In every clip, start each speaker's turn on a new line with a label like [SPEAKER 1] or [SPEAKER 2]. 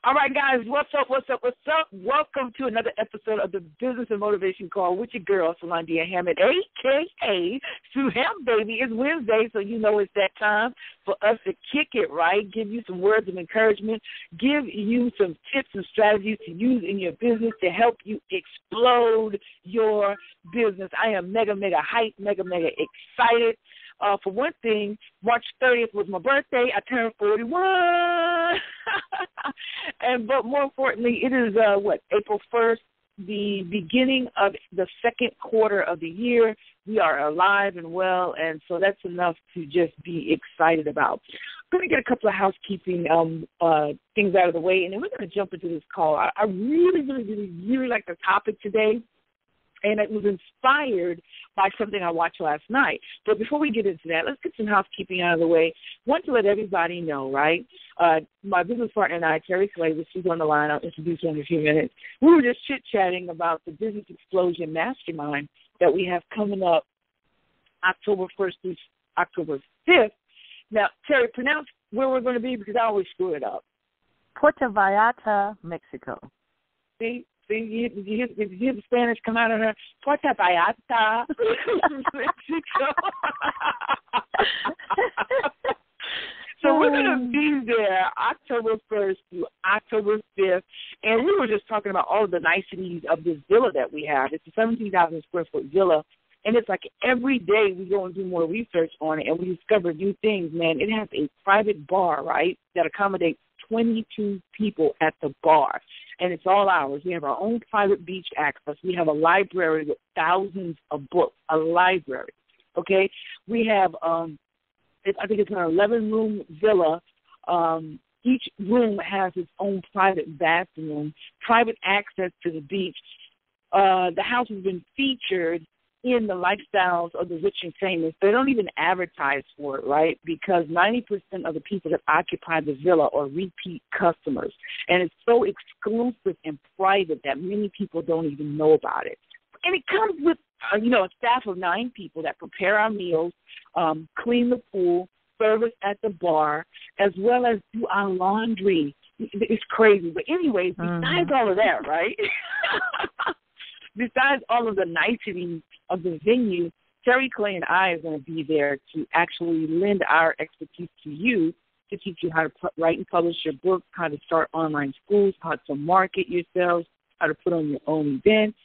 [SPEAKER 1] All right, guys, what's up? Welcome to another episode of the Business and Motivation Call with your girl, Solandia Hammond, a.k.a. Sue Ham, baby. It's Wednesday, so you know it's that time for us to kick it, right? Give you some words of encouragement, give you some tips and strategies to use in your business to help you explode your business. I am mega hyped, mega excited. For one thing, March 30th was my birthday. I turned 41. But more importantly, it is, April 1st, the beginning of the second quarter of the year. We are alive and well, and so that's enough to just be excited about. I'm going to get a couple of housekeeping things out of the way, and then we're going to jump into this call. I really like the topic today. And it was inspired by something I watched last night. But before we get into that, let's get some housekeeping out of the way. I want to let everybody know, right? My business partner and I, Terry Clay, she's on the line. I'll introduce her in a few minutes. We were just chit-chatting about the Business Explosion Mastermind that we have coming up October 1st through October 5th. Now, Terry, pronounce where we're going to be because I always screw it up.
[SPEAKER 2] Puerto Vallarta, Mexico.
[SPEAKER 1] See? You hear the Spanish come out of her? Puerto Vallarta, Mexico. So we're going to be there October 1st through October 5th. And we were just talking about all of the niceties of this villa that we have. It's a 17,000 square foot villa. And it's like every day we go and do more research on it and we discover new things, man. It has a private bar, right, that accommodates 22 people at the bar. And it's all ours. We have our own private beach access. We have a library with thousands of books, a library, okay? We have, I think it's an 11-room villa. Each room has its own private bathroom, private access to the beach. The house has been featured in the lifestyles of the rich and famous. They don't even advertise for it, right? Because 90% of the people that occupy the villa are repeat customers. And it's so exclusive and private that many people don't even know about it. And it comes with, a staff of 9 people that prepare our meals, clean the pool, service at the bar, as well as do our laundry. It's crazy. But anyways, besides all of that, right? Besides all of the niceties of the venue, Terry Clay and I are going to be there to actually lend our expertise to you to teach you how to write and publish your book, how to start online schools, how to market yourselves, how to put on your own events.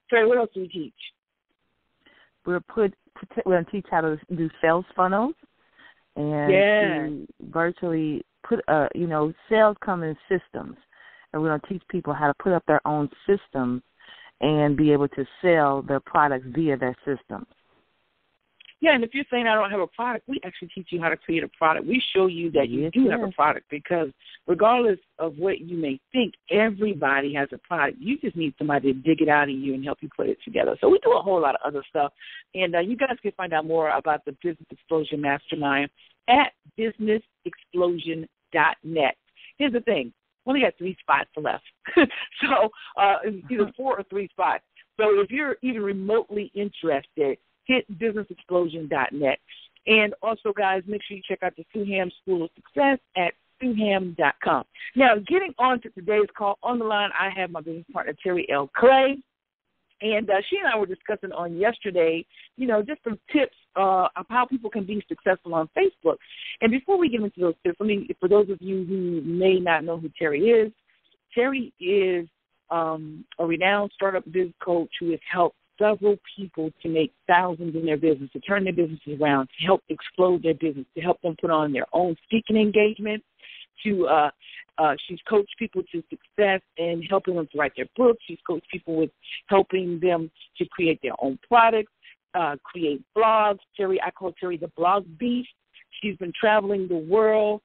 [SPEAKER 1] Terry, what else do we teach?
[SPEAKER 2] We're going to teach how to do sales funnels and to virtually put, sales come in systems. And we're going to teach people how to put up their own systems and be able to sell their products via their systems.
[SPEAKER 1] Yeah, and if you're saying I don't have a product, we actually teach you how to create a product. We show you that you do have a product because regardless of what you may think, everybody has a product. You just need somebody to dig it out of you and help you put it together. So we do a whole lot of other stuff. And you guys can find out more about the Business Explosion Mastermind at businessexplosion.net. Here's the thing. We only got 3 spots left. So either 4 or 3 spots. So if you're even remotely interested, hit businessexplosion.net. And also, guys, make sure you check out the Sue Ham School of Success at SueHam.com. Now, getting on to today's call, on the line, I have my business partner, Terry L. Clay. And she and I were discussing on yesterday, just some tips of how people can be successful on Facebook. And before we get into those tips, for those of you who may not know who Terry is a renowned startup biz coach who has helped several people to make thousands in their business, to turn their businesses around, to help explode their business, to help them put on their own speaking engagement, she's coached people to success and helping them to write their books. She's coached people with helping them to create their own products, create blogs. I call Terry the blog beast. She's been traveling the world,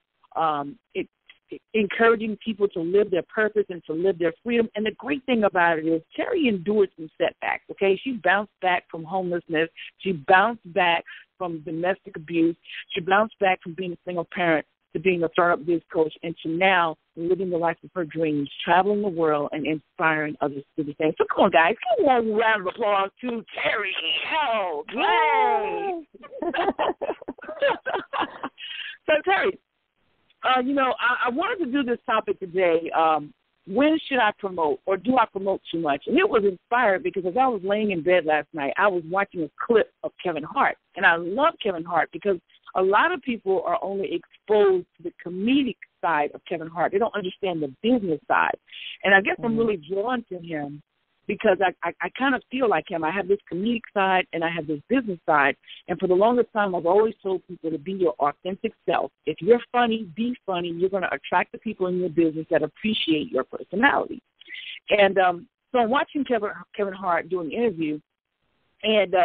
[SPEAKER 1] encouraging people to live their purpose and to live their freedom. And the great thing about it is Terry endured some setbacks, okay? She bounced back from homelessness. She bounced back from domestic abuse. She bounced back from being a single parent to being a startup biz coach and to now living the life of her dreams, traveling the world and inspiring others to do the same. So come on, guys. Give one round of applause to Terry L. Clay. So, Terry, I wanted to do this topic today. When should I promote, or do I promote too much? And it was inspired because as I was laying in bed last night, I was watching a clip of Kevin Hart. And I love Kevin Hart because a lot of people are only exposed to the comedic side of Kevin Hart. They don't understand the business side. And I guess I'm really drawn to him because I kind of feel like him. I have this comedic side and I have this business side. And for the longest time, I've always told people to be your authentic self. If you're funny, be funny. You're going to attract the people in your business that appreciate your personality. And so I'm watching Kevin Hart do an interview, and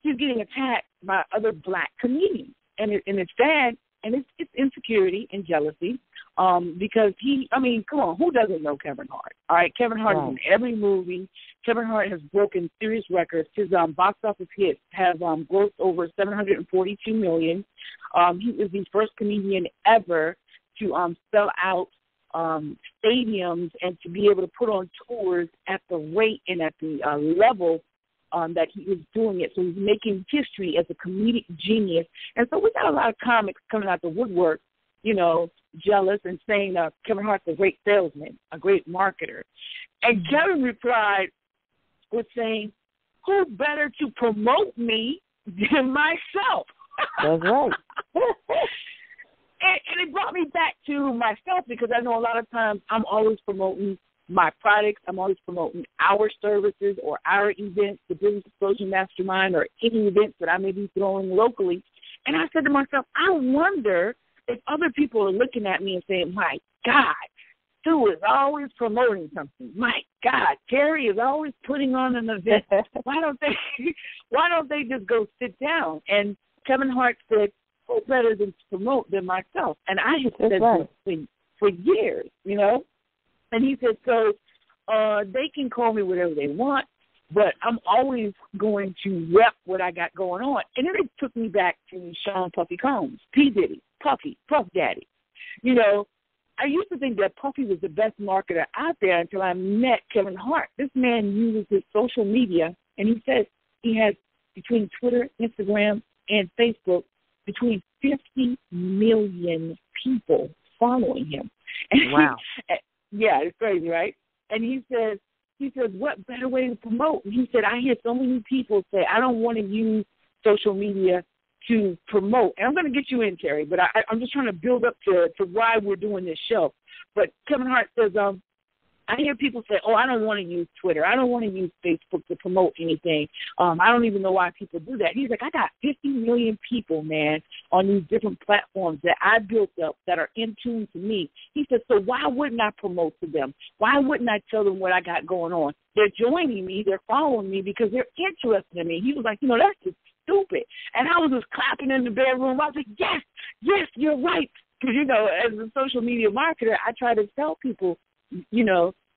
[SPEAKER 1] he's getting attacked by other black comedians. And it's bad, and it's insecurity and jealousy. Because come on, who doesn't know Kevin Hart? All right, Kevin Hart is in every movie. Kevin Hart has broken serious records. His box office hits have grossed over $742 million. He is the first comedian ever to sell out stadiums and to be able to put on tours at the rate and at the level that he was doing it. So he's making history as a comedic genius. And so we got a lot of comics coming out the woodwork, jealous and saying Kevin Hart's a great salesman, a great marketer. And Kevin replied with saying, who better to promote me than myself?
[SPEAKER 2] That's right.
[SPEAKER 1] and it brought me back to myself because I know a lot of times I'm always promoting my products. I'm always promoting our services or our events, the Business Explosion Mastermind, or any events that I may be throwing locally. And I said to myself, I wonder if other people are looking at me and saying, my God, Sue is always promoting something. My God, Terry is always putting on an event. Why don't they just go sit down? And Kevin Hart said, who better than to promote than myself? And I have said this for years, And he said, so they can call me whatever they want, but I'm always going to rep what I got going on. And then it took me back to Sean Puffy Combs, P. Diddy, Puffy, Puff Daddy. I used to think that Puffy was the best marketer out there until I met Kevin Hart. This man uses his social media, and he says he has between Twitter, Instagram, and Facebook, between 50 million people following him.
[SPEAKER 2] Wow.
[SPEAKER 1] Yeah, it's crazy, right? And he says, what better way to promote? And he said, I hear so many people say, I don't want to use social media to promote. And I'm going to get you in, Terry, but I'm just trying to build up to why we're doing this show. But Kevin Hart says, I hear people say, I don't want to use Twitter. I don't want to use Facebook to promote anything. I don't even know why people do that. He's like, I got 50 million people, man, on these different platforms that I built up that are in tune to me. He said, so why wouldn't I promote to them? Why wouldn't I tell them what I got going on? They're joining me. They're following me because they're interested in me. He was like, that's just stupid. And I was just clapping in the bedroom. I was like, yes, you're right. Because, as a social media marketer, I try to tell people,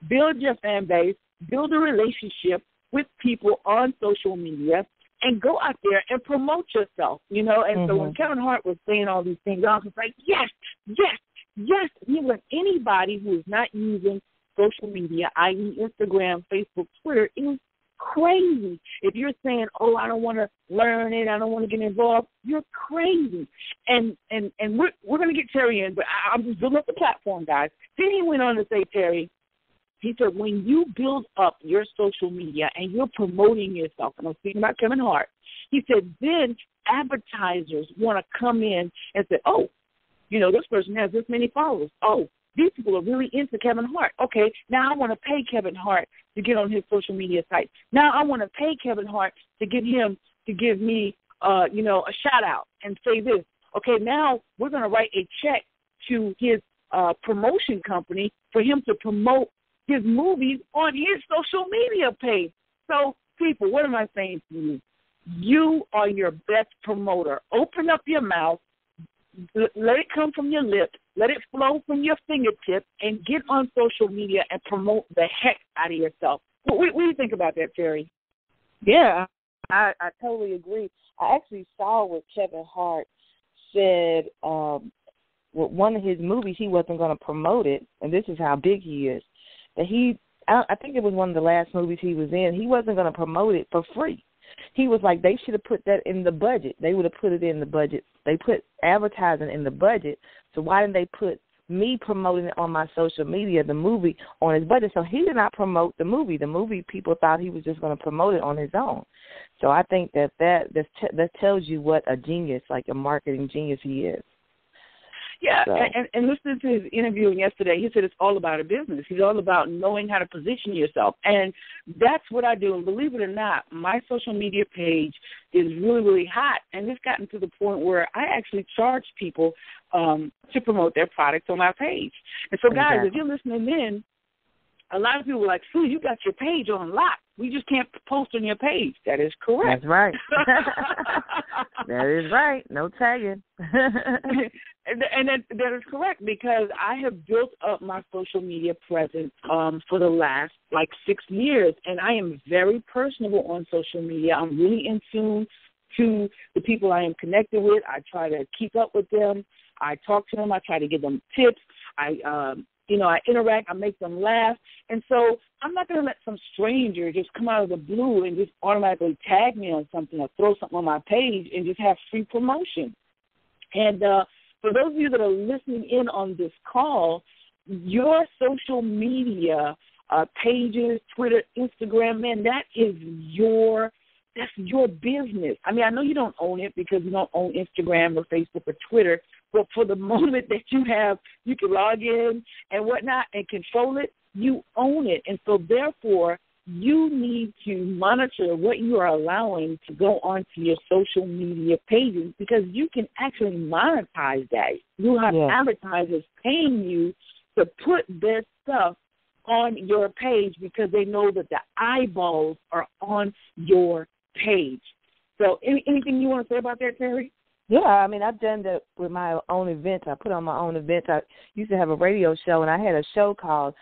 [SPEAKER 1] build your fan base, build a relationship with people on social media, and go out there and promote yourself, And so when Kevin Hart was saying all these things, I was just like, yes. Anybody who is not using social media, i.e. Instagram, Facebook, Twitter, it was crazy. If you're saying, I don't want to learn it, I don't want to get involved, you're crazy. And we're going to get Terry in, but I'm just building up the platform, guys. Then he went on to say, Terry, he said, when you build up your social media and you're promoting yourself, and I'm speaking about Kevin Hart, he said, then advertisers want to come in and say, this person has this many followers. These people are really into Kevin Hart. Okay, now I want to pay Kevin Hart to get on his social media site. Now I want to pay Kevin Hart to get him to give me, a shout out and say this. Okay, now we're going to write a check to his promotion company for him to promote his movies on his social media page. So, people, what am I saying to you? You are your best promoter. Open up your mouth. Let it come from your lips. Let it flow from your fingertips and get on social media and promote the heck out of yourself. What do you think about that, Terry?
[SPEAKER 2] Yeah, I totally agree. I actually saw what Kevin Hart said with one of his movies. He wasn't going to promote it, and this is how big he is. That I think it was one of the last movies he was in. He wasn't going to promote it for free. He was like, they should have put that in the budget. They would have put it in the budget. They put advertising in the budget, so why didn't they put me promoting it on my social media, the movie, on his budget? So he did not promote the movie. The movie, people thought he was just going to promote it on his own. So I think that tells you what a genius, like a marketing genius he is.
[SPEAKER 1] Yeah, so. and listening to his interview yesterday, he said it's all about a business. He's all about knowing how to position yourself. And that's what I do. And believe it or not, my social media page is really, really hot. And it's gotten to the point where I actually charge people to promote their products on my page. And so, guys, if you're listening in, a lot of people are like, Sue, you got your page on lock. We just can't post on your page. That is correct.
[SPEAKER 2] That's right. That is right. No tagging.
[SPEAKER 1] And that is correct, because I have built up my social media presence for the last, 6 years, and I am very personable on social media. I'm really in tune to the people I am connected with. I try to keep up with them. I talk to them. I try to give them tips. I interact, I make them laugh. And so I'm not going to let some stranger just come out of the blue and just automatically tag me on something or throw something on my page and just have free promotion. And for those of you that are listening in on this call, your social media pages, Twitter, Instagram, man, that's your business. I mean, I know you don't own it because you don't own Instagram or Facebook or Twitter, but for the moment that you can log in and whatnot and control it, you own it. And so, therefore, you need to monitor what you are allowing to go onto your social media pages, because you can actually monetize that. You have advertisers paying you to put their stuff on your page because they know that the eyeballs are on your page. So anything you want to say about that, Terry?
[SPEAKER 2] Yeah, I mean, I've done that with my own events. I put on my own events. I used to have a radio show, and I had a show called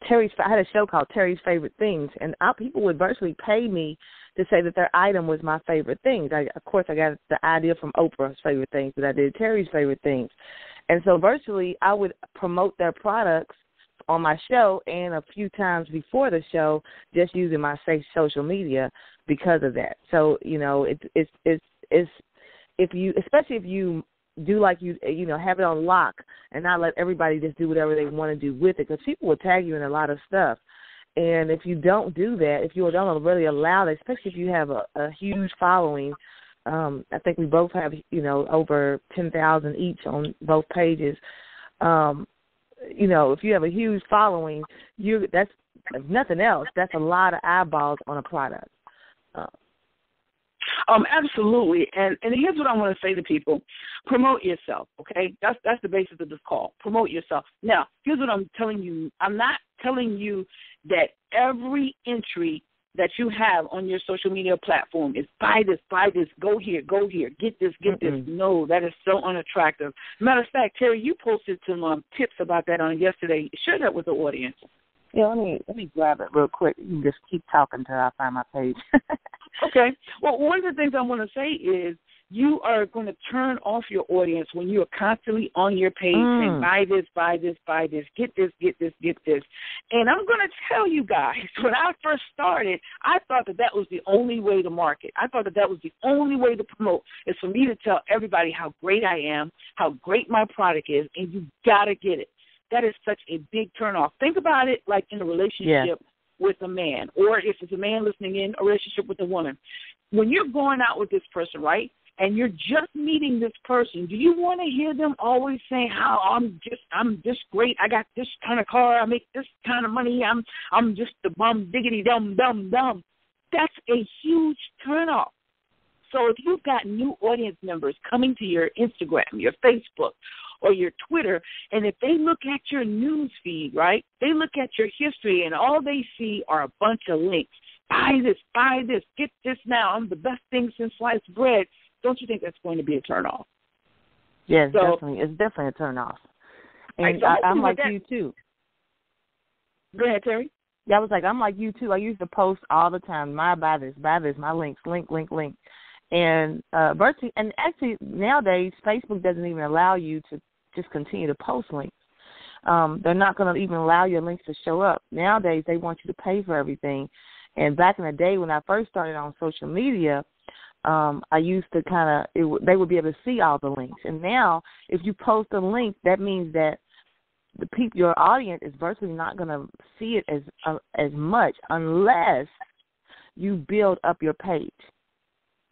[SPEAKER 2] Terry's Favorite Things, and people would virtually pay me to say that their item was my favorite things. Of course, I got the idea from Oprah's Favorite Things, but I did Terry's Favorite Things. And so virtually I would promote their products on my show and a few times before the show just using my social media because of that. So, it's especially if you do like have it on lock and not let everybody just do whatever they want to do with it, because people will tag you in a lot of stuff. And if you don't do that, if you don't really allow that, especially if you have a huge following, I think we both have, over 10,000 each on both pages. If you have a huge following, that's, if nothing else, that's a lot of eyeballs on a product.
[SPEAKER 1] Absolutely. And here's what I want to say to people. Promote yourself, okay? That's the basis of this call. Promote yourself. Now, here's what I'm telling you. I'm not telling you that every entry that you have on your social media platform is buy this, go here, get this. No, that is so unattractive. Matter of fact, Terry, you posted some tips about that on yesterday. Share that with the audience.
[SPEAKER 2] Yeah, let me grab it real quick. You can just keep talking until I find my page.
[SPEAKER 1] Okay. Well, one of the things I want to say is you are going to turn off your audience when you are constantly on your page saying, buy this, get this. And I'm going to tell you guys, when I first started, I thought that was the only way to market. I thought that was the only way to promote, is for me to tell everybody how great I am, how great my product is, and you got to get it. That is such a big turnoff. Think about it like in a relationship with a man, or if it's a man listening in, a relationship with a woman. When you're going out with this person, right, and you're just meeting this person, do you want to hear them always saying how I'm just great, I got this kind of car, I make this kind of money, I'm just the bum diggity dumb. That's a huge turnoff. So if you've got new audience members coming to your Instagram, your Facebook, or your Twitter, and if they look at your news feed, right, they look at your history, and all they see are a bunch of links. Buy this, get this now, I'm the best thing since sliced bread. Don't you think that's going to be a turnoff?
[SPEAKER 2] Yes, definitely. It's definitely a turnoff. And I'm like you, too.
[SPEAKER 1] Go ahead, Terry.
[SPEAKER 2] Yeah, I was like, I'm like you, too. I used to post all the time, buy this, my links, link. And virtually, and actually nowadays, Facebook doesn't even allow you to just continue to post links. They're not going to even allow your links to show up. Nowadays, they want you to pay for everything. And back in the day when I first started on social media, I used to they would be able to see all the links. And now if you post a link, that means that your audience is virtually not going to see it as much unless you build up your page.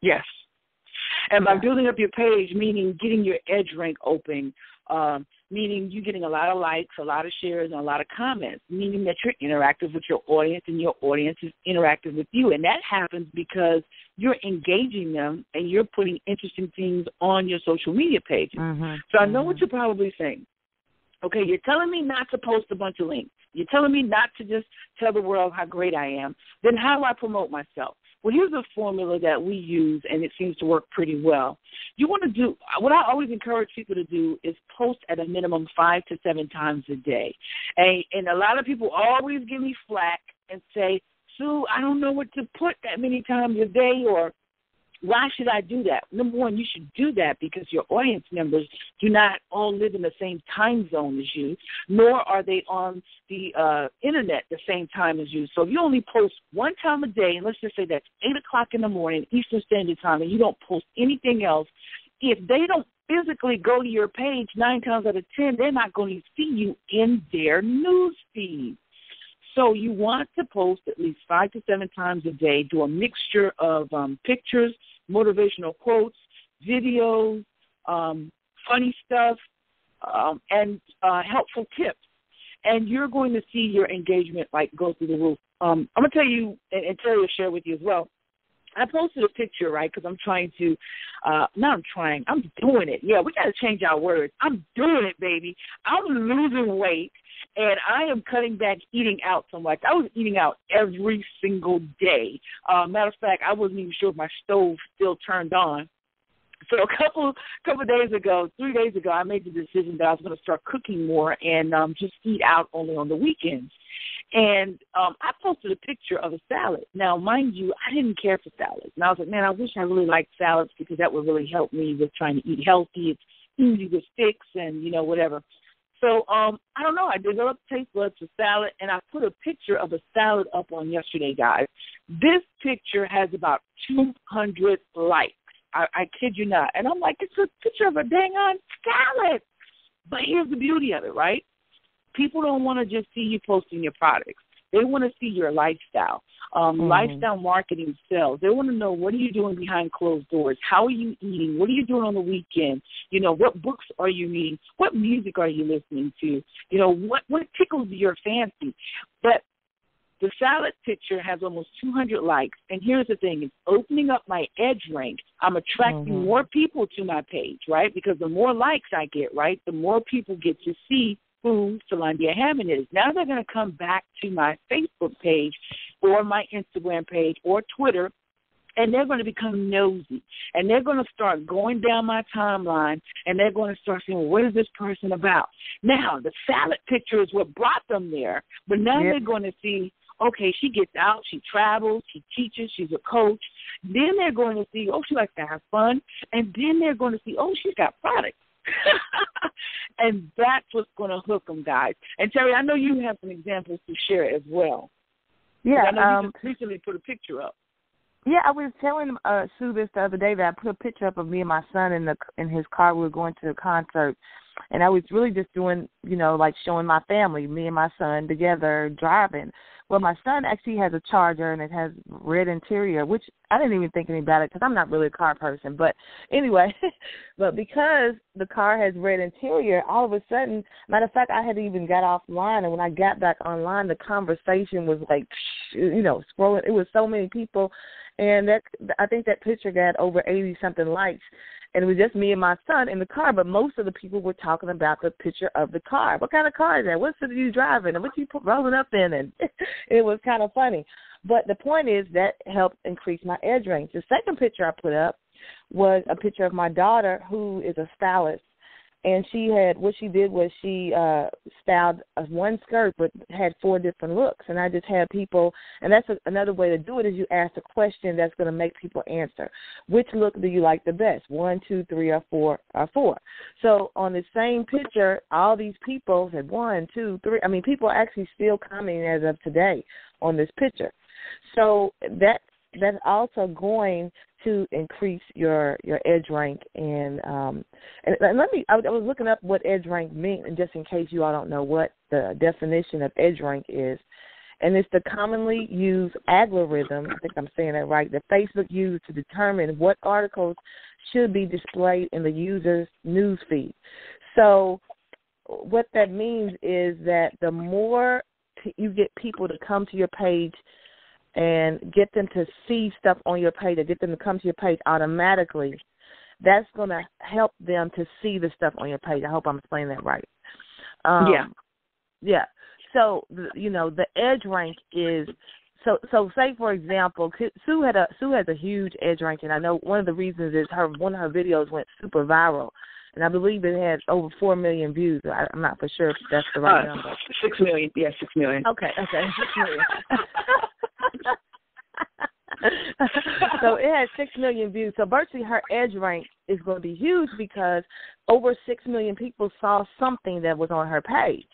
[SPEAKER 1] Yes. And by building up your page, meaning getting your edge rank open, meaning you getting a lot of likes, a lot of shares, and a lot of comments, meaning that you're interactive with your audience and your audience is interactive with you. And that happens because you're engaging them and you're putting interesting things on your social media pages.
[SPEAKER 2] Mm-hmm.
[SPEAKER 1] So I know what you're probably saying. Okay, you're telling me not to post a bunch of links. You're telling me not to just tell the world how great I am. Then how do I promote myself? Well, here's a formula that we use, and it seems to work pretty well. You want to do what I always encourage people to do is post at a minimum 5 to 7 times a day. And a lot of people always give me flack and say, Sue, I don't know what to put that many times a day, or why should I do that? Number one, you should do that because your audience members do not all live in the same time zone as you, nor are they on the Internet the same time as you. So if you only post one time a day, and let's just say that's 8 o'clock in the morning, Eastern Standard Time, and you don't post anything else, if they don't physically go to your page 9 times out of 10, they're not going to see you in their news feed. So you want to post at least 5 to 7 times a day, do a mixture of pictures, motivational quotes, videos, funny stuff, and helpful tips. And you're going to see your engagement go through the roof. I'm going to tell you, and Terry will share with you as well. I posted a picture, right, because I'm doing it. Yeah, we got to change our words. I'm doing it, baby. I'm losing weight, and I am cutting back eating out so much. I was eating out every single day. Matter of fact, I wasn't even sure if my stove still turned on. So a couple days ago, 3 days ago, I made the decision that I was going to start cooking more and just eat out only on the weekends. And I posted a picture of a salad. Now, mind you, I didn't care for salads. And I was like, man, I wish I really liked salads because that would really help me with trying to eat healthy. It's easy to fix and, whatever. So, I don't know. I developed taste buds for salad, and I put a picture of a salad up on yesterday, guys. This picture has about 200 likes. I kid you not. And I'm like, it's a picture of a dang-on salad. But here's the beauty of it, right? People don't want to just see you posting your products. They want to see your lifestyle. Lifestyle marketing sells. They want to know, what are you doing behind closed doors? How are you eating? What are you doing on the weekend? What books are you reading? What music are you listening to? What tickles your fancy? But the salad picture has almost 200 likes. And here's the thing. It's opening up my edge rank. I'm attracting more people to my page, right? Because the more likes I get, right, the more people get to see who Solandia Hammond is. Now they're going to come back to my Facebook page or my Instagram page or Twitter, and they're going to become nosy. And they're going to start going down my timeline, and they're going to start saying, well, what is this person about? Now, the salad picture is what brought them there, but now they're going to see, okay, she gets out, she travels, she teaches, she's a coach. Then they're going to see, oh, she likes to have fun. And then they're going to see, oh, she's got products. And that's what's going to hook them, guys. And, Terry, I know you have some examples to share as well.
[SPEAKER 2] Yeah.
[SPEAKER 1] I know you just recently put a picture up.
[SPEAKER 2] Yeah, I was telling Sue this the other day that I put a picture up of me and my son in his car. We were going to a concert. And I was really just doing, like showing my family, me and my son together driving. Well, my son actually has a Charger, and it has red interior, which I didn't even think anything about it because I'm not really a car person. But anyway, but because the car has red interior, all of a sudden, matter of fact, I had even got offline, and when I got back online, the conversation was like, scrolling. It was so many people, and I think that picture got over 80-something likes. And it was just me and my son in the car, but most of the people were talking about the picture of the car. What kind of car is that? What city are you driving? And what you rolling up in? And it was kind of funny. But the point is that helped increase my edge range. The second picture I put up was a picture of my daughter, who is a stylist. And what she did was she styled one skirt but had 4 different looks. And I just had people, and that's another way to do it, is you ask a question that's going to make people answer. Which look do you like the best? 1, 2, 3, or 4? So on the same picture, all these people said 1, 2, 3. I mean, people are actually still commenting as of today on this picture. So that's also going to increase your edge rank. And let me, I was looking up what edge rank means, and just in case you all don't know what the definition of edge rank is. And it's the commonly used algorithm, I think I'm saying that right, that Facebook uses to determine what articles should be displayed in the user's news feed. So what that means is that the more you get people to come to your page and get them to see stuff on your page, or get them to come to your page automatically, that's going to help them to see the stuff on your page. I hope I'm explaining that right. Yeah. So, the edge rank is, so say, for example, Sue has a huge edge rank, and I know one of the reasons is one of her videos went super viral, and I believe it had over 4 million views. I'm not for sure if that's the right number.
[SPEAKER 1] 6 million. Yeah, 6 million.
[SPEAKER 2] Okay, 6 million. So it had 6 million views. So virtually her edge rank is going to be huge because over 6 million people saw something that was on her page.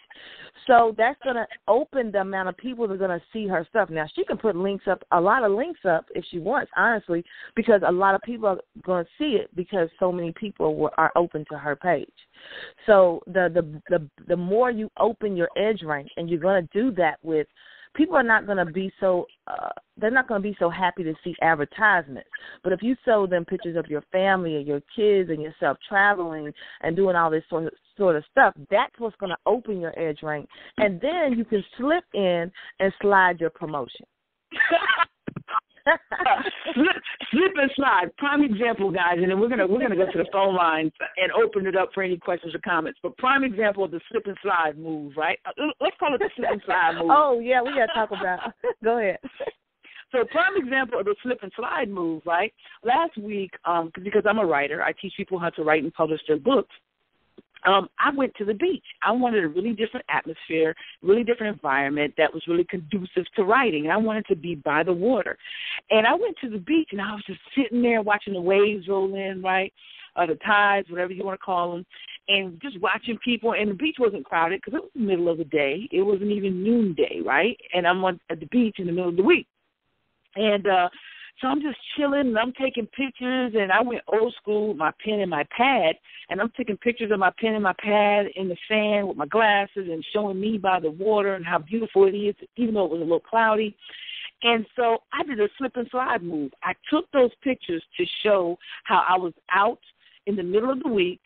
[SPEAKER 2] So that's going to open the amount of people that are going to see her stuff. Now, she can put links up, a lot of links up if she wants, honestly, because a lot of people are going to see it because so many people are open to her page. So the more you open your edge rank, and you're going to do that with, people are not going to be so they're not going to be so happy to see advertisements. But if you show them pictures of your family and your kids and yourself traveling and doing all this sort of stuff, that's what's going to open your edge rank. And then you can slip in and slide your promotion.
[SPEAKER 1] Slip and slide. Prime example, guys, and then we're gonna go to the phone lines and open it up for any questions or comments. But prime example of the slip and slide move, right? Let's call it the slip and slide move.
[SPEAKER 2] Oh yeah, we gotta talk about. Go ahead.
[SPEAKER 1] So prime example of the slip and slide move, right? Last week, because I'm a writer, I teach people how to write and publish their books. I went to the beach. I wanted a really different atmosphere, really different environment that was really conducive to writing. I wanted to be by the water. And I went to the beach, and I was just sitting there watching the waves roll in, right, the tides, whatever you want to call them, and just watching people. And the beach wasn't crowded because it was the middle of the day. It wasn't even noonday, right? And I'm at the beach in the middle of the week. And so I'm just chilling, and I'm taking pictures, and I went old school with my pen and my pad, and I'm taking pictures of my pen and my pad in the sand with my glasses and showing me by the water and how beautiful it is, even though it was a little cloudy. And so I did a slip and slide move. I took those pictures to show how I was out in the middle of the week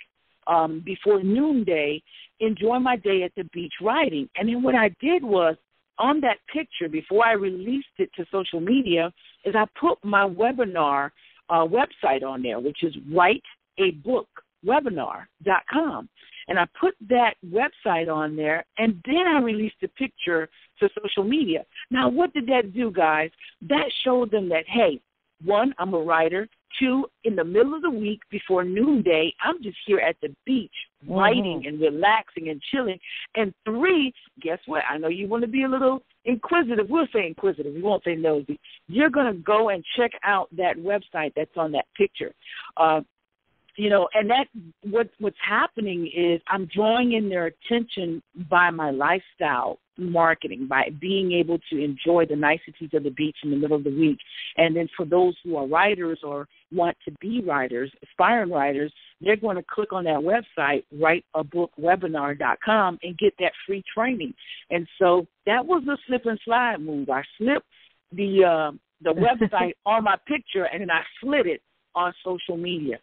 [SPEAKER 1] before noonday, enjoying my day at the beach writing. And then what I did was, on that picture, before I released it to social media, is I put my webinar website on there, which is writeabookwebinar.com. And I put that website on there, and then I released the picture to social media. Now, what did that do, guys? That showed them that, hey, one, I'm a writer. Two, in the middle of the week before noonday, I'm just here at the beach writing and relaxing and chilling. And three, guess what? I know you want to be a little inquisitive. We'll say inquisitive. We won't say nosy. You're going to go and check out that website that's on that picture. And that what's happening is I'm drawing in their attention by my lifestyle marketing, by being able to enjoy the niceties of the beach in the middle of the week. And then for those who are writers or want to be writers, aspiring writers, they're going to click on that website, writeabookwebinar.com, and get that free training. And so that was the slip and slide move. I slipped the website on my picture, and then I slid it on social media.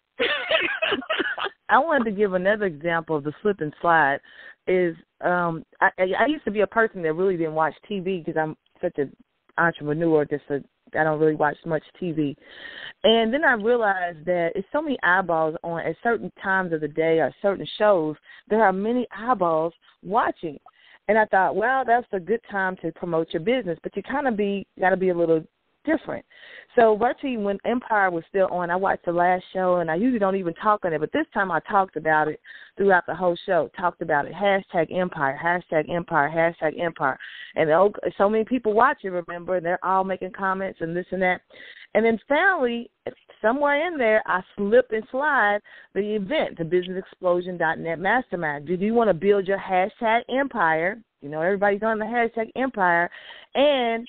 [SPEAKER 2] I wanted to give another example of the slip and slide. Is I used to be a person that really didn't watch TV because I'm such an entrepreneur. I don't really watch much TV. And then I realized that it's so many eyeballs on at certain times of the day or certain shows. There are many eyeballs watching. And I thought, well, that's a good time to promote your business, but you kind of got to be a little different. So virtually when Empire was still on, I watched the last show, and I usually don't even talk on it, but this time I talked about it throughout the whole show, talked about it, #Empire, #Empire, #Empire. And so many people watch it, remember, and they're all making comments and this and that. And then finally, somewhere in there, I slip and slide the event, the businessexplosion.net mastermind. Do you want to build your #Empire? Everybody's on the #Empire, and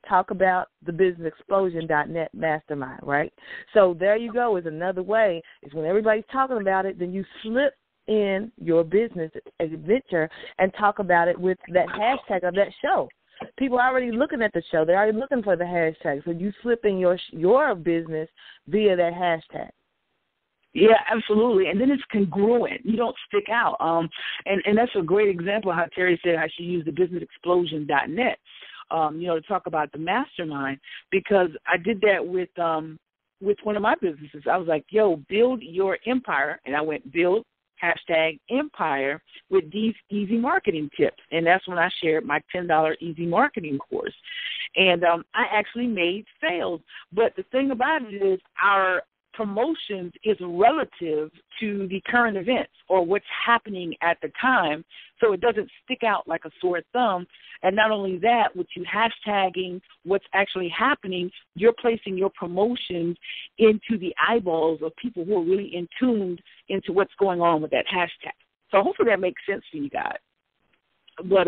[SPEAKER 2] talk about the businessexplosion.net mastermind, right? So there you go is another way is when everybody's talking about it, then you slip in your business adventure and talk about it with that hashtag of that show. People are already looking at the show. They're already looking for the hashtag. So you slip in your business via that hashtag.
[SPEAKER 1] Yeah, absolutely. And then it's congruent. You don't stick out. And that's a great example of how Terry said I should use the businessexplosion.net, to talk about the mastermind, because I did that with one of my businesses. I was like, build your empire. And I went build #empire with these easy marketing tips. And that's when I shared my $10 easy marketing course. And I actually made sales. But the thing about it is our promotions is relative to the current events or what's happening at the time, so it doesn't stick out like a sore thumb. And not only that, with you hashtagging what's actually happening, you're placing your promotions into the eyeballs of people who are really in tuned into what's going on with that hashtag. So hopefully that makes sense for you guys. But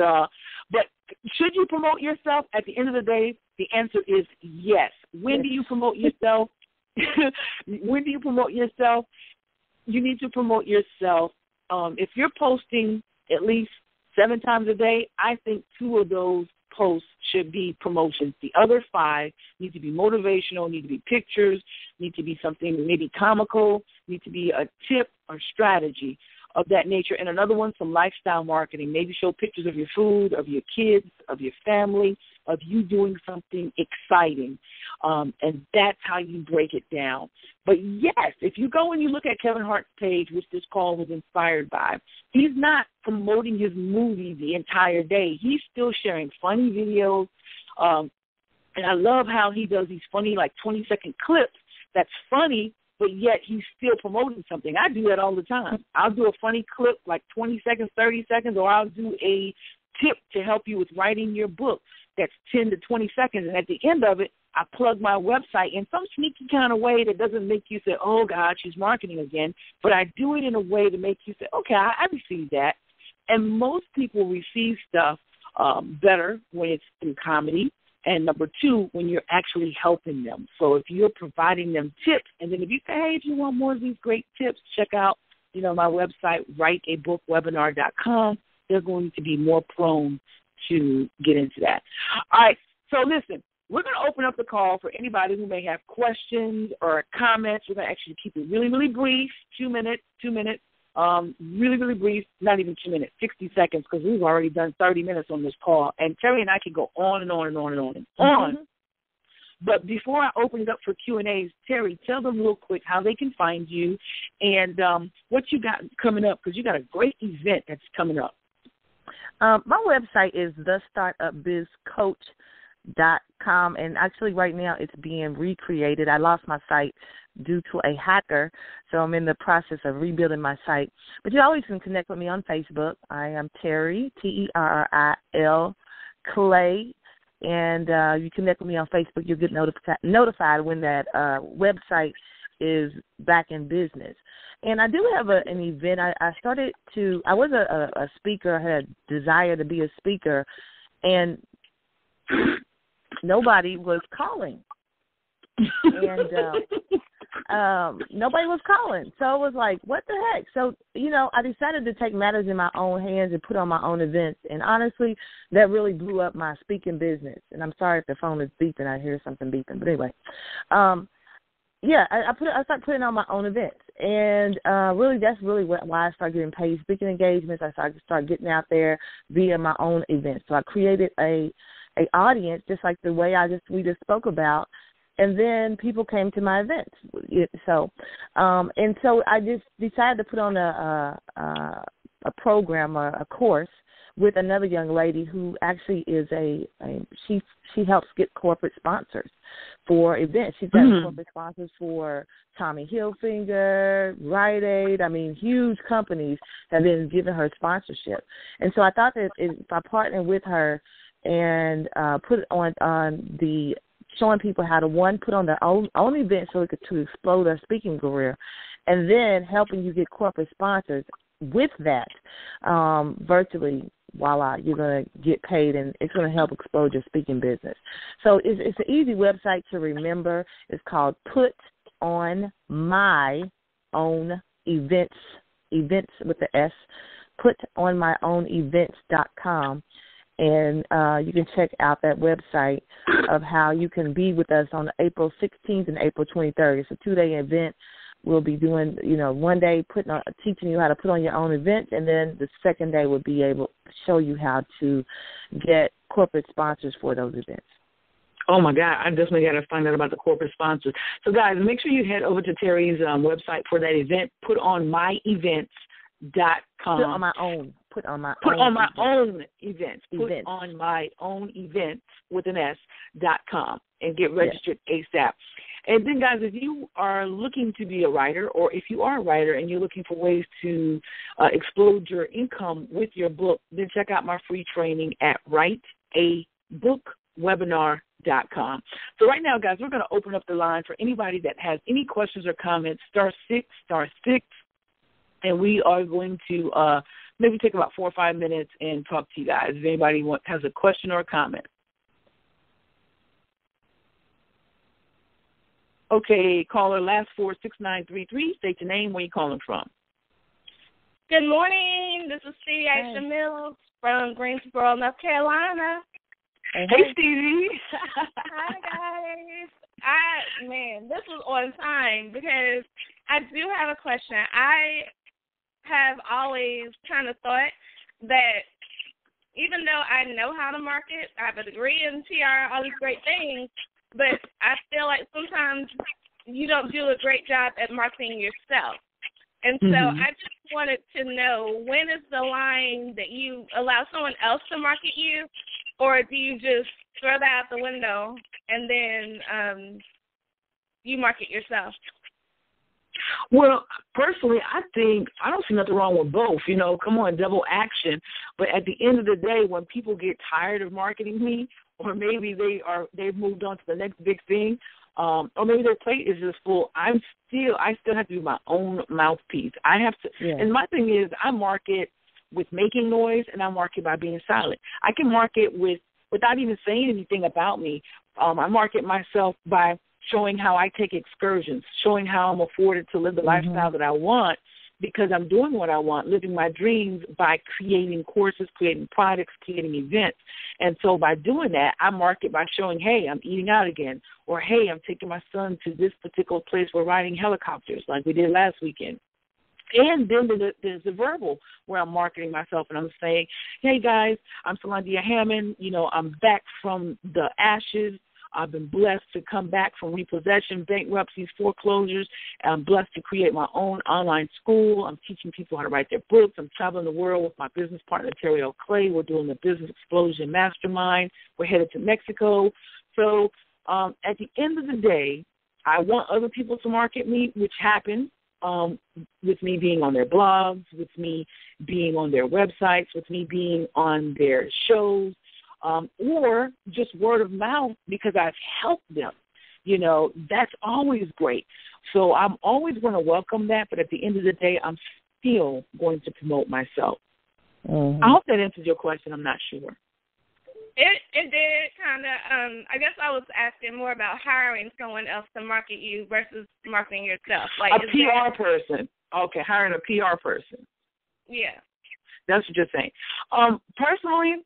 [SPEAKER 1] should you promote yourself? At the end of the day, the answer is yes. When do you promote yourself? When do you promote yourself? You need to promote yourself. If you're posting at least 7 times a day, I think 2 of those posts should be promotions. The other 5 need to be motivational, need to be pictures, need to be something maybe comical, need to be a tip or strategy of that nature. And another one, some lifestyle marketing. Maybe show pictures of your food, of your kids, of your family, of you doing something exciting. And that's how you break it down. But, yes, if you go and you look at Kevin Hart's page, which this call was inspired by, he's not promoting his movie the entire day. He's still sharing funny videos. And I love how he does these funny, 20-second clips that's funny, but yet he's still promoting something. I do that all the time. I'll do a funny clip, 20 seconds, 30 seconds, or I'll do a tip to help you with writing your book that's 10 to 20 seconds. And at the end of it, I plug my website in some sneaky kind of way that doesn't make you say, oh, God, she's marketing again. But I do it in a way to make you say, okay, I received that. And most people receive stuff better when it's in comedy. And number 2, when you're actually helping them. So if you're providing them tips, and then if you say, hey, if you want more of these great tips, check out, my website, writeabookwebinar.com. They're going to be more prone to get into that. All right, so listen, we're going to open up the call for anybody who may have questions or comments. We're going to actually keep it really, really brief, 2 minutes. Really, really brief, not even 2 minutes, 60 seconds, because we've already done 30 minutes on this call. And Terry and I can go on and on and on and on and on. Mm-hmm. But before I open it up for Q&As, Terry, tell them real quick how they can find you and what you got coming up, because you got a great event that's coming up.
[SPEAKER 2] My website is thestartupbizcoach.com, and actually right now it's being recreated. I lost my site due to a hacker, so I'm in the process of rebuilding my site. But you always can connect with me on Facebook. I am Terry, Terril Clay, and you connect with me on Facebook. You'll get notified when that website is back in business. And I do have an event. I was a speaker. I had a desire to be a speaker, and nobody was calling. And nobody was calling. So it was like, what the heck? So, I decided to take matters in my own hands and put on my own events. And honestly, that really blew up my speaking business. And I'm sorry if the phone is beeping. I hear something beeping. But anyway, I started putting on my own events. And really, that's really why I started getting paid speaking engagements. I started getting out there via my own events. So I created a audience, just like the way we just spoke about. And then people came to my events. So I just decided to put on a program, a course with another young lady who actually is she helps get corporate sponsors for events. She's got corporate sponsors for Tommy Hilfiger, Rite Aid. I mean, huge companies have been giving her sponsorship. And so I thought that if I partnered with her and put it on the showing people how to, one, put on their own event so to explode their speaking career, and then helping you get corporate sponsors with that virtually, voila, you're going to get paid, and it's going to help explode your speaking business. So it's an easy website to remember. It's called Put On My Own Events, events with the S, putonmyownevents.com. And you can check out that website of how you can be with us on April 16th and April 23rd. It's a 2-day event. We'll be doing, one day teaching you how to put on your own event, and then the second day we'll be able to show you how to get corporate sponsors for those events.
[SPEAKER 1] Oh, my God. I definitely got to find out about the corporate sponsors. So, guys, make sure you head over to Terry's website for that event, putonmyevents.com.
[SPEAKER 2] Put on my own. Put on my own events.
[SPEAKER 1] Put on my own events with an S.com and get registered ASAP. And then, guys, if you are looking to be a writer, or if you are a writer and you're looking for ways to explode your income with your book, then check out my free training at writeabookwebinar.com. So right now, guys, we're going to open up the line for anybody that has any questions or comments, *6, *6, and we are going to maybe take about 4 or 5 minutes and talk to you guys if anybody has a question or a comment. Okay, caller, last 46933. State your name, where you calling from.
[SPEAKER 3] Good morning. This is Stevie Aisha Mills from Greensboro, North Carolina.
[SPEAKER 1] Hey, Stevie.
[SPEAKER 3] Hi, guys. This was on time because I do have a question. I have always kind of thought that even though I know how to market, I have a degree in PR, all these great things, but I feel like sometimes you don't do a great job at marketing yourself. And so I just wanted to know, when is the line that you allow someone else to market you, or do you just throw that out the window and then you market yourself?
[SPEAKER 1] Well, personally, I think I don't see nothing wrong with both. Come on, double action. But at the end of the day, when people get tired of marketing me, or maybe they've moved on to the next big thing, or maybe their plate is just full, I still have to be my own mouthpiece. I have to, and my thing is, I market with making noise, and I market by being silent. I can market without even saying anything about me. I market myself by showing how I take excursions, showing how I'm afforded to live the lifestyle that I want, because I'm doing what I want, living my dreams by creating courses, creating products, creating events. And so by doing that, I market by showing, hey, I'm eating out again, or hey, I'm taking my son to this particular place. We're riding helicopters like we did last weekend. And then there's the verbal, where I'm marketing myself and I'm saying, hey, guys, I'm Solandia Hammond. I'm back from the ashes. I've been blessed to come back from repossession, bankruptcies, foreclosures. I'm blessed to create my own online school. I'm teaching people how to write their books. I'm traveling the world with my business partner, Terry Clay. We're doing the Business Explosion Mastermind. We're headed to Mexico. So at the end of the day, I want other people to market me, which happens with me being on their blogs, with me being on their websites, with me being on their shows. Or just word of mouth because I've helped them. That's always great. So I'm always going to welcome that, but at the end of the day, I'm still going to promote myself. I hope that answers your question. I'm not sure.
[SPEAKER 3] It did kind of. I guess I was asking more about hiring someone else to market you versus marketing yourself. Like
[SPEAKER 1] a PR person. Okay, hiring a PR person.
[SPEAKER 3] Yeah.
[SPEAKER 1] That's what you're saying. Personally,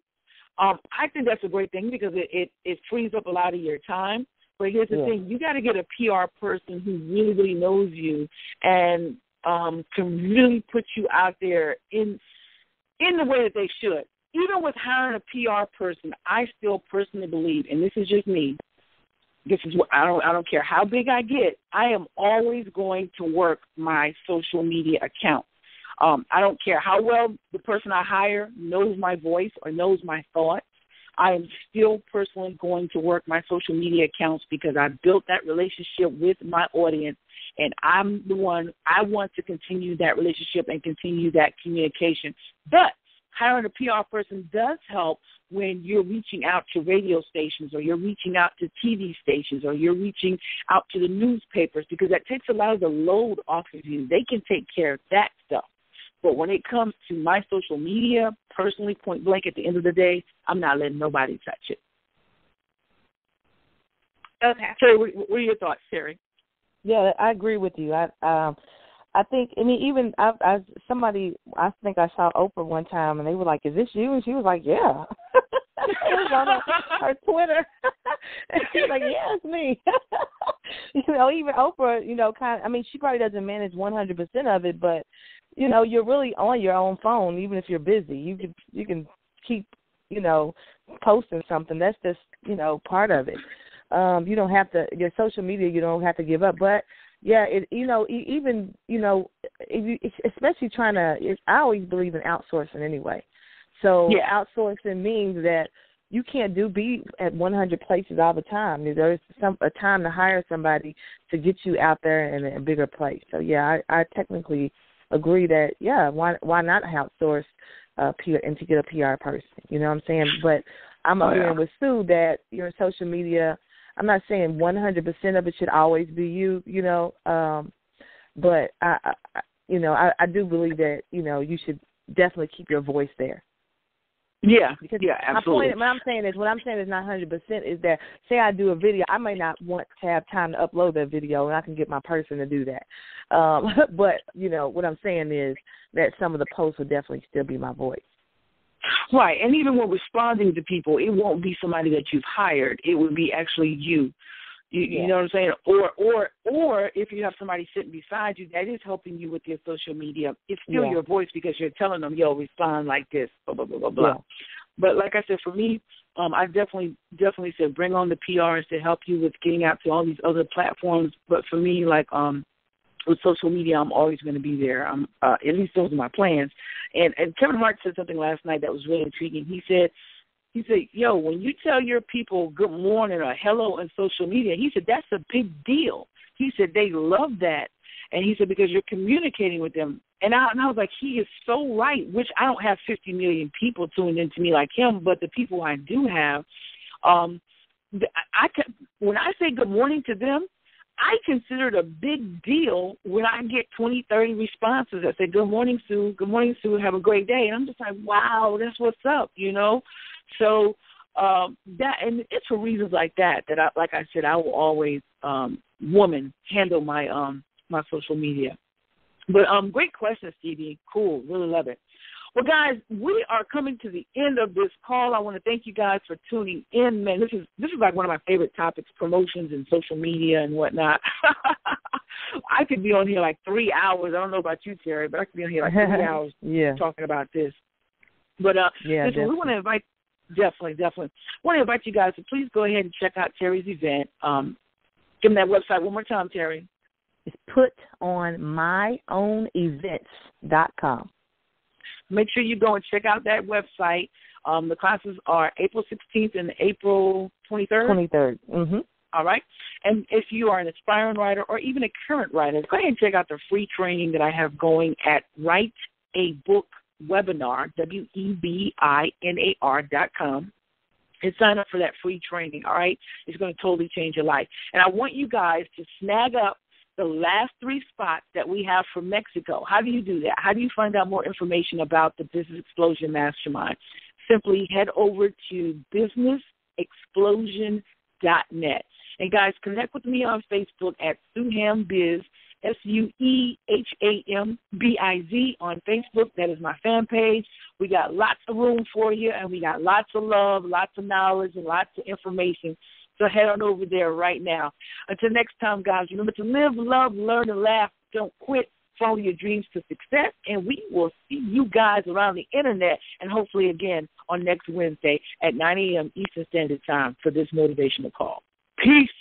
[SPEAKER 1] I think that's a great thing because it frees up a lot of your time. But here's the thing. You got to get a PR person who really, really knows you and can really put you out there in the way that they should. Even with hiring a PR person, I still personally believe, and this is just me, this is what I don't care how big I get, I am always going to work my social media account. I don't care how well the person I hire knows my voice or knows my thoughts. I am still personally going to work my social media accounts because I built that relationship with my audience, and I'm the one, I want to continue that relationship and continue that communication. But hiring a PR person does help when you're reaching out to radio stations or you're reaching out to TV stations or you're reaching out to the newspapers, because that takes a lot of the load off of you. They can take care of that stuff. But when it comes to my social media, personally, point blank, at the end of the day, I'm not letting nobody touch it.
[SPEAKER 3] Okay.
[SPEAKER 1] Terry, what are your thoughts, Terry?
[SPEAKER 2] Yeah, I agree with you. I think, I mean, even I think I saw Oprah one time, and they were like, "Is this you?" And she was like, "Yeah." It was on her Twitter. And she was like, "Yeah, it's me." Even Oprah, I mean, she probably doesn't manage 100% of it, but, you're really on your own phone, even if you're busy. You can keep, posting something. That's just, part of it. You don't have to, your social media, you don't have to give up. But, yeah, especially I always believe in outsourcing anyway. So outsourcing means that you can't be at 100 places all the time. There's a time to hire somebody to get you out there in a bigger place. So, yeah, I technically agree that, why not outsource PR and to get a PR person? You know what I'm saying? But I'm agreeing with Sue that your social media, I'm not saying 100% of it should always be you, but I do believe that, you should definitely keep your voice there.
[SPEAKER 1] Yeah,
[SPEAKER 2] because
[SPEAKER 1] absolutely.
[SPEAKER 2] What I'm saying is not 100% is that, say I do a video, I may not want to have time to upload that video, and I can get my person to do that. But, what I'm saying is that some of the posts will definitely still be my voice.
[SPEAKER 1] Right, and even when responding to people, it won't be somebody that you've hired. It would be actually you. You know what I'm saying? Or if you have somebody sitting beside you that is helping you with your social media, it's still your voice because you're telling them, respond like this, blah, blah, blah, blah, blah.
[SPEAKER 2] Yeah.
[SPEAKER 1] But like I said, for me, I definitely said bring on the PRs to help you with getting out to all these other platforms. But for me, like with social media, I'm always going to be there. At least those are my plans. And Kevin Hart said something last night that was really intriguing. He said, when you tell your people good morning or hello on social media, he said, that's a big deal. He said, they love that. And he said, because you're communicating with them. And I was like, he is so right, which I don't have 50 million people tuned into me like him, but the people I do have, when I say good morning to them, I consider it a big deal when I get 20, 30 responses that say, good morning, Sue, have a great day. And I'm just like, wow, that's what's up, So that, and it's for reasons like that I will always handle my my social media. But great question, Stevie. Cool, really love it. Well, guys, we are coming to the end of this call. I want to thank you guys for tuning in. Man, this is like one of my favorite topics, promotions and social media and whatnot. I could be on here like 3 hours. I don't know about you, Terry, but I could be on here like 3 hours talking about this. But listen, we want to invite, definitely. Want to invite you guys to please go ahead and check out Terry's event. Give them that website one more time, Terry.
[SPEAKER 2] It's putonmyOwnEvents.com.
[SPEAKER 1] Make sure you go and check out that website. The classes are April 16th and April 23rd.
[SPEAKER 2] 23rd. Mm-hmm.
[SPEAKER 1] All right. And if you are an aspiring writer or even a current writer, go ahead and check out the free training that I have going at Write a Book Webinar, WEBINAR.com. And sign up for that free training, all right? It's going to totally change your life. And I want you guys to snag up the last 3 spots that we have for Mexico. How do you do that? How do you find out more information about the Business Explosion Mastermind? Simply head over to businessexplosion.net. And, guys, connect with me on Facebook at SuehamBiz, SueHamBiz on Facebook. That is my fan page. We got lots of room for you, and we got lots of love, lots of knowledge, and lots of information. So head on over there right now. Until next time, guys, remember to live, love, learn, and laugh. Don't quit. Follow your dreams to success. And we will see you guys around the Internet and hopefully again on next Wednesday at 9 a.m. Eastern Standard Time for this motivational call. Peace.